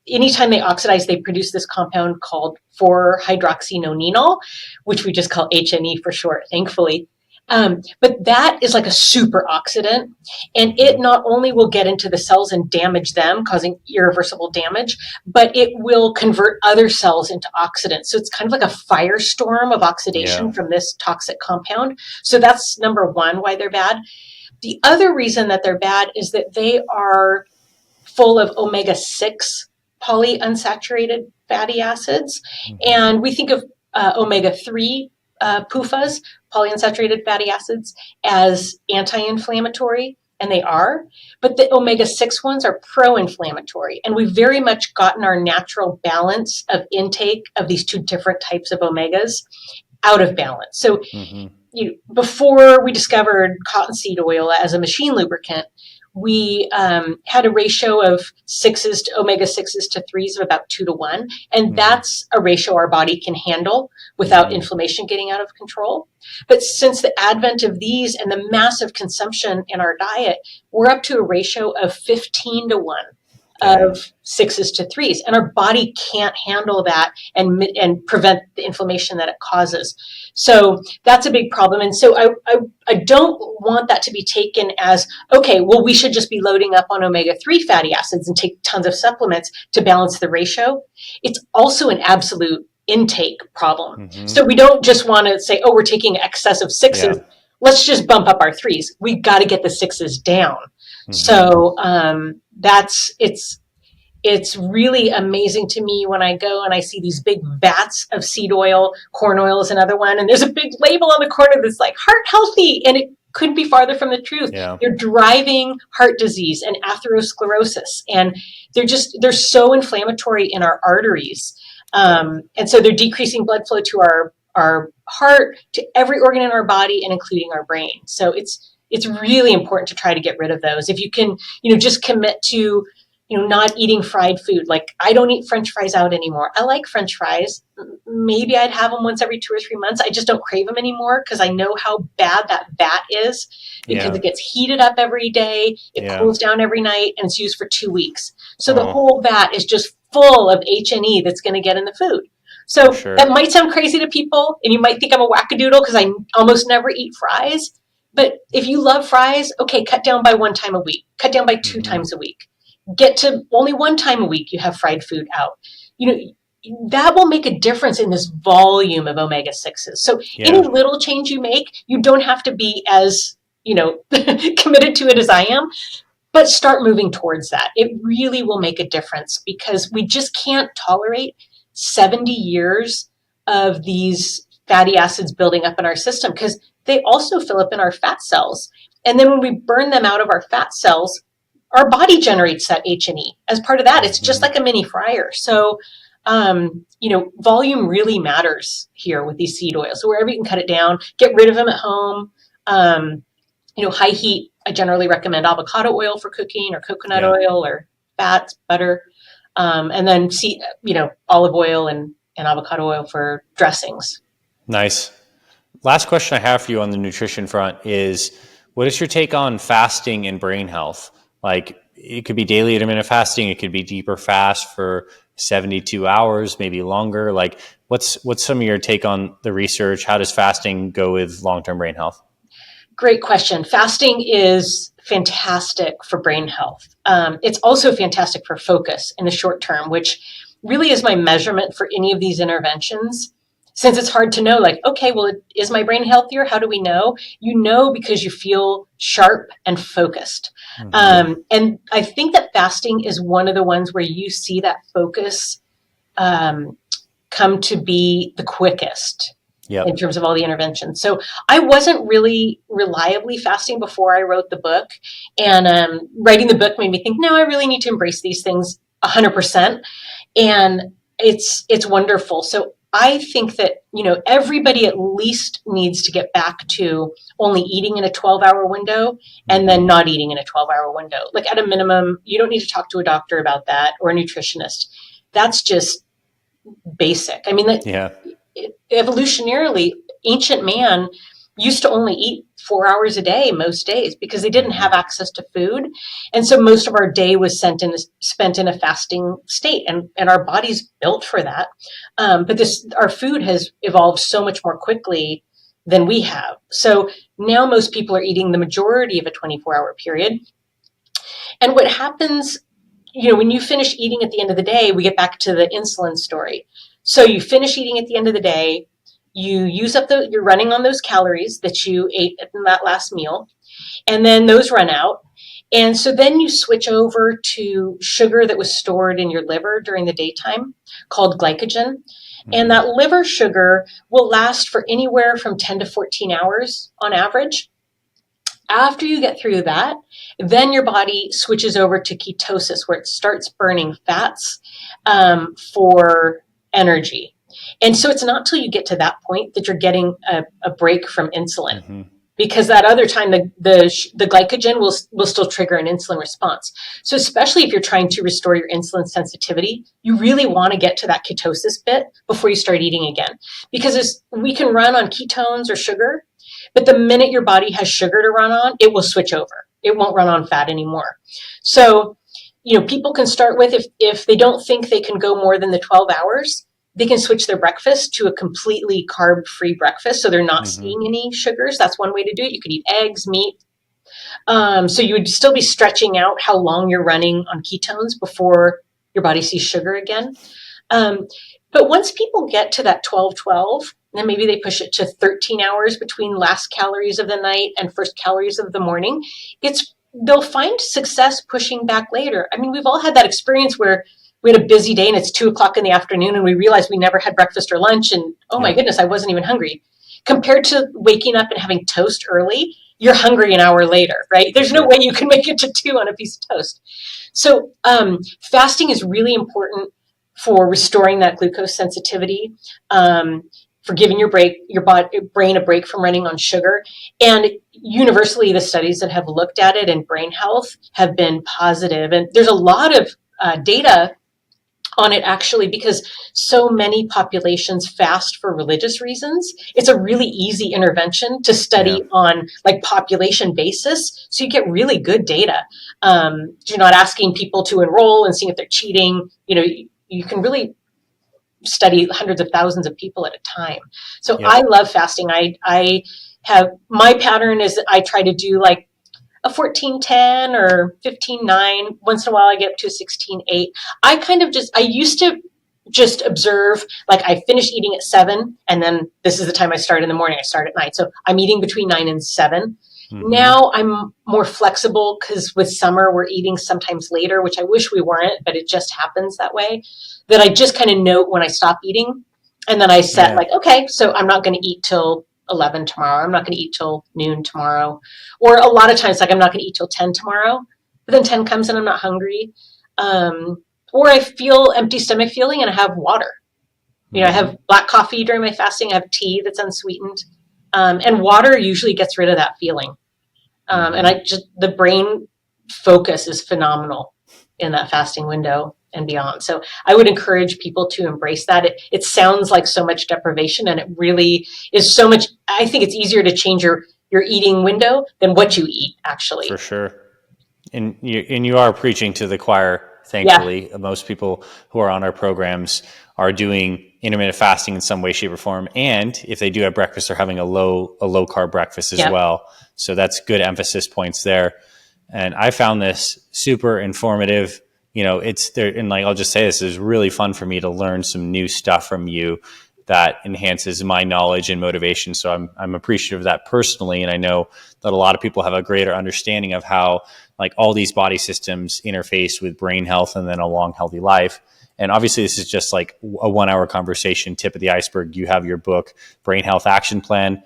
anytime they oxidize, they produce this compound called 4-hydroxynonenal, which we just call HNE for short, thankfully. But that is like a super oxidant, and it not only will get into the cells and damage them, causing irreversible damage, but it will convert other cells into oxidants. So it's kind of like a firestorm of oxidation from this toxic compound. So that's number one, why they're bad. The other reason that they're bad is that they are full of omega-6 polyunsaturated fatty acids. And we think of omega-3 PUFAs, polyunsaturated fatty acids, as anti-inflammatory, and they are. But the omega-6 ones are pro-inflammatory. And we've very much gotten our natural balance of intake of these two different types of omegas out of balance. So before we discovered cottonseed oil as a machine lubricant, we had a ratio of omega-6s to 3s of about 2 to 1. And that's a ratio our body can handle without inflammation getting out of control. But since the advent of these and the massive consumption in our diet, we're up to a ratio of 15 to 1 of 6s to 3s. And our body can't handle that and prevent the inflammation that it causes. So that's a big problem. And so I don't want that to be taken as, okay, well, we should just be loading up on omega-3 fatty acids and take tons of supplements to balance the ratio. It's also an absolute intake problem. So we don't just want to say, oh, we're taking excess of 6s. Let's just bump up our 3s. We've got to get the 6s down. So it's really amazing to me when I go and I see these big vats of seed oil. Corn oil is another one, and there's a big label on the corner that's like heart healthy, and it couldn't be farther from the truth. They're driving heart disease and atherosclerosis, and they're so inflammatory in our arteries, and so they're decreasing blood flow to our heart, to every organ in our body, and including our brain. So it's really important to try to get rid of those. If you can, just commit to not eating fried food. Like, I don't eat French fries out anymore. I like French fries. Maybe I'd have them once every 2 or 3 months. I just don't crave them anymore because I know how bad that vat is, because it gets heated up every day. It cools down every night, and it's used for 2 weeks. So the whole vat is just full of HNE that's going to get in the food. So that might sound crazy to people, and you might think I'm a wackadoodle because I almost never eat fries. But if you love fries, okay, cut down by 1 time a week. Cut down by 2 times a week. Get to only 1 time a week you have fried food out. That will make a difference in this volume of omega-6s. So any little change you make, you don't have to be as, committed to it as I am, but start moving towards that. It really will make a difference, because we just can't tolerate 70 years of these fatty acids building up in our system, because they also fill up in our fat cells. And then when we burn them out of our fat cells, our body generates that H&E. As part of that, it's just like a mini fryer. So, volume really matters here with these seed oils. So wherever you can cut it down, get rid of them at home. High heat, I generally recommend avocado oil for cooking, or coconut oil, or fats, butter. And then olive oil and avocado oil for dressings. Nice. Last question I have for you on the nutrition front is, what is your take on fasting and brain health? Like, it could be daily intermittent fasting, it could be deeper fast for 72 hours, maybe longer. Like, what's some of your take on the research? How does fasting go with long-term brain health? Great question. Fasting is fantastic for brain health. It's also fantastic for focus in the short term, which really is my measurement for any of these interventions. Since it's hard to know, like, okay, well, is my brain healthier? How do we know? You know, because you feel sharp and focused. And I think that fasting is one of the ones where you see that focus um, come to be the quickest in Yep. terms of all the interventions. So I wasn't really reliably fasting before I wrote the book. And writing the book made me think, no, I really need to embrace these things 100%. And it's wonderful. So I think that, everybody at least needs to get back to only eating in a 12-hour window and then not eating in a 12-hour window. Like, at a minimum, you don't need to talk to a doctor about that or a nutritionist. That's just basic. I mean, that Yeah. evolutionarily, ancient man used to only eat 4 hours a day most days because they didn't have access to food, and so most of our day was spent in a fasting state, and our body's built for that. But our food has evolved so much more quickly than we have. So now most people are eating the majority of a 24-hour period. And what happens, when you finish eating at the end of the day, we get back to the insulin story. So you finish eating at the end of the day, you use up you're running on those calories that you ate in that last meal, and then those run out. And so then you switch over to sugar that was stored in your liver during the daytime called glycogen. And that liver sugar will last for anywhere from 10 to 14 hours on average. After you get through that, then your body switches over to ketosis, where it starts burning fats for energy. And so it's not till you get to that point that you're getting a break from insulin, because that other time the glycogen will still trigger an insulin response. So especially if you're trying to restore your insulin sensitivity, you really want to get to that ketosis bit before you start eating again, because we can run on ketones or sugar, but the minute your body has sugar to run on, it will switch over. It won't run on fat anymore. So, people can start with, if they don't think they can go more than the 12 hours, they can switch their breakfast to a completely carb-free breakfast, so they're not seeing any sugars. That's one way to do it. You could eat eggs, meat. So you would still be stretching out how long you're running on ketones before your body sees sugar again. But once people get to that 12-12, then maybe they push it to 13 hours between last calories of the night and first calories of the morning. They'll find success pushing back later. I mean, we've all had that experience where we had a busy day and it's 2 o'clock in the afternoon and we realized we never had breakfast or lunch, and oh my goodness, I wasn't even hungry. Compared to waking up and having toast early, you're hungry an hour later, right? There's no way you can make it to 2 on a piece of toast. So fasting is really important for restoring that glucose sensitivity, for giving your brain a break from running on sugar. And universally, the studies that have looked at it in brain health have been positive. And there's a lot of data on it, actually, because so many populations fast for religious reasons. It's a really easy intervention to study on like population basis. So you get really good data. You're not asking people to enroll and seeing if they're cheating. You can really study hundreds of thousands of people at a time. So I love fasting. I have, my pattern is I try to do like a 14-10 or 15-9. Once in a while I get up to a 16-8. I used to just observe, like, I finish eating at 7 and then this is the time I start in the morning. I start at night. So I'm eating between 9 and 7. Now I'm more flexible because with summer we're eating sometimes later, which I wish we weren't, but it just happens that way, that I just kind of note when I stop eating. And then I set like, okay, so I'm not going to eat till 11 tomorrow. I'm not going to eat till noon tomorrow. Or a lot of times, like, I'm not going to eat till 10 tomorrow. But then 10 comes and I'm not hungry. Or I feel empty stomach feeling and I have water. I have black coffee during my fasting. I have tea that's unsweetened. And water usually gets rid of that feeling. And the brain focus is phenomenal in that fasting window and beyond. So I would encourage people to embrace that. It sounds like so much deprivation, and it really is so much. I think it's easier to change your eating window than what you eat, actually. For sure. And you are preaching to the choir, thankfully. Yeah. Most people who are on our programs are doing intermittent fasting in some way, shape, or form. And if they do have breakfast, they're having a low carb breakfast as well. So that's good emphasis points there. And I found this super informative. It's there, and like I'll just say this is really fun for me to learn some new stuff from you that enhances my knowledge and motivation. So I'm appreciative of that personally. And I know that a lot of people have a greater understanding of how like all these body systems interface with brain health and then a long, healthy life. And obviously this is just like a 1 hour conversation, tip of the iceberg. You have your book, Brain Health Action Plan.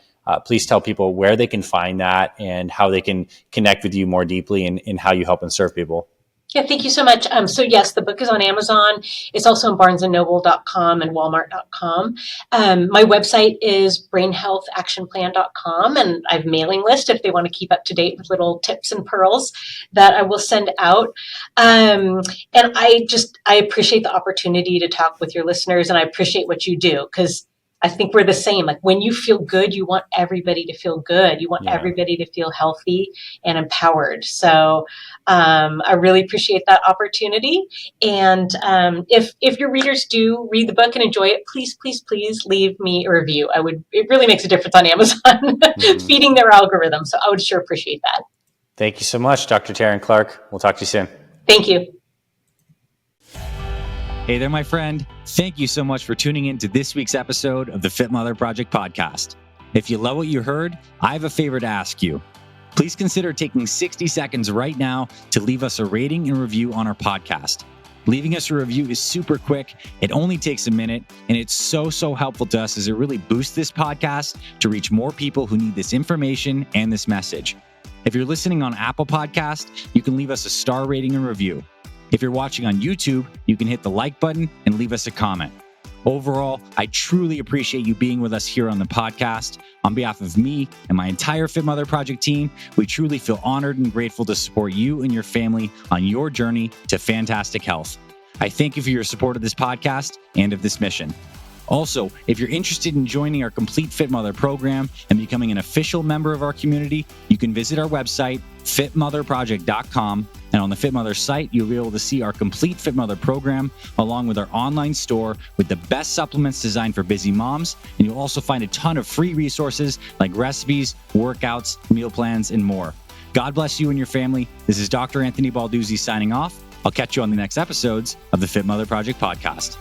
Please tell people where they can find that and how they can connect with you more deeply and how you help and serve people. Yeah, thank you so much. So yes, the book is on Amazon. It's also on barnesandnoble.com and walmart.com. My website is brainhealthactionplan.com, and I have a mailing list if they want to keep up to date with little tips and pearls that I will send out. And I appreciate the opportunity to talk with your listeners, and I appreciate what you do, because I think we're the same. Like when you feel good, you want everybody to feel good. You want everybody to feel healthy and empowered. So I really appreciate that opportunity. And if your readers do read the book and enjoy it, please leave me a review. It really makes a difference on Amazon, feeding their algorithm. So I would sure appreciate that. Thank you so much, Dr. Teryn Clarke. We'll talk to you soon. Thank you. Hey there, my friend. Thank you so much for tuning in to this week's episode of the Fit Mother Project podcast. If you love what you heard, I have a favor to ask you. Please consider taking 60 seconds right now to leave us a rating and review on our podcast. Leaving us a review is super quick. It only takes a minute, and it's so helpful to us as it really boosts this podcast to reach more people who need this information and this message. If you're listening on Apple Podcast, you can leave us a star rating and review. If you're watching on YouTube, you can hit the like button and leave us a comment. Overall, I truly appreciate you being with us here on the podcast. On behalf of me and my entire Fit Mother Project team, we truly feel honored and grateful to support you and your family on your journey to fantastic health. I thank you for your support of this podcast and of this mission. Also, if you're interested in joining our complete Fit Mother program and becoming an official member of our community, you can visit our website, fitmotherproject.com. And on the Fit Mother site, you'll be able to see our complete Fit Mother program, along with our online store with the best supplements designed for busy moms. And you'll also find a ton of free resources like recipes, workouts, meal plans, and more. God bless you and your family. This is Dr. Anthony Balduzzi signing off. I'll catch you on the next episodes of the Fit Mother Project podcast.